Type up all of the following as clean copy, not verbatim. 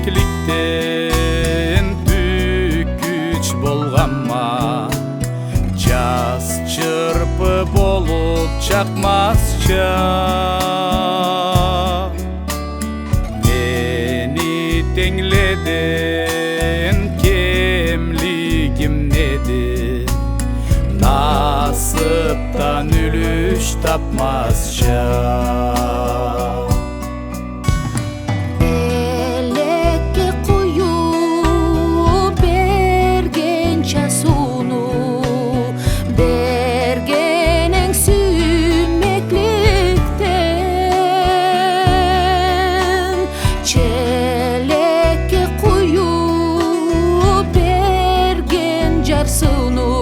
тирекликтен түк күч болганма, жаз чырпы болуп чакмасча. Мени теңледен кемлигим неди, насыптан үлүш тапмасча. Элекке куюп бергенче сууну, бергенең сүймекликтен. Челекке куюп берген жар сууну,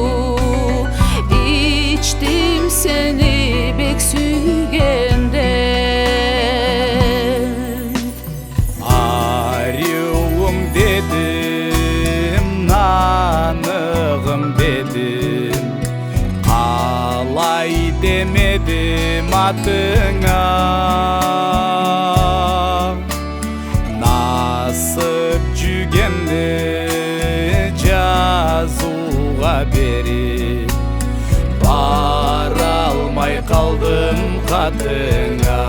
ичтим сени бек сүйгенде. Арюгум дедим, нанығым дедим, қалай демедим атыңа. Насып жүгенде жазуға берип, бара алмай қалдым қатыңа.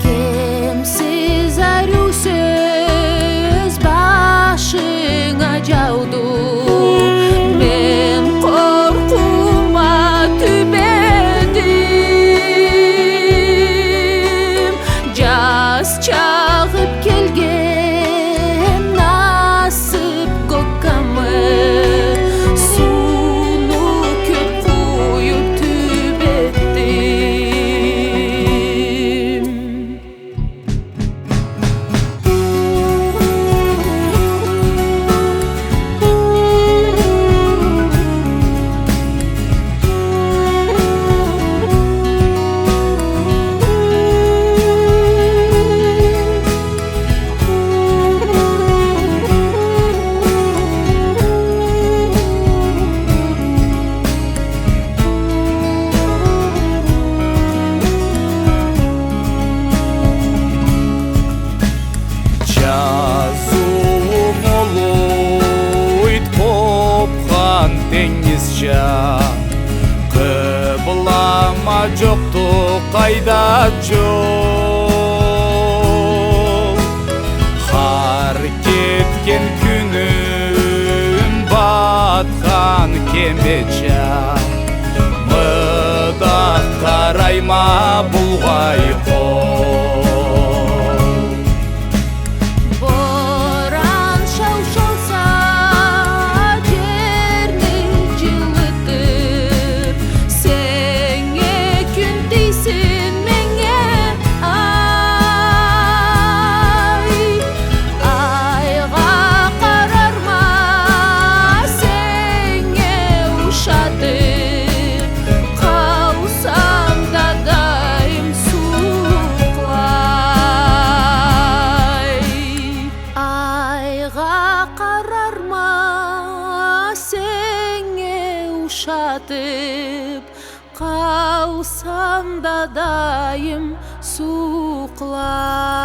Кемсиз ару сөз башыңа жауду, мен коркума түбедим. Жаз чагып келген насып көккамы, сууну көп куюп түбеттим. Жазуым улуйт копкан деңизча, кыблама жокту кайда жол. Кар кеткен күнүм баткан кемеча, мыдак карайма булгай кол. Боран шаушалса жерни жылытыр, сеңе күн тийсин меңе ай. Айга карарма сеңе ушатып, калсам да дайым суклай. Айга карарма сеңе ушатып, калсам да дайым суклай.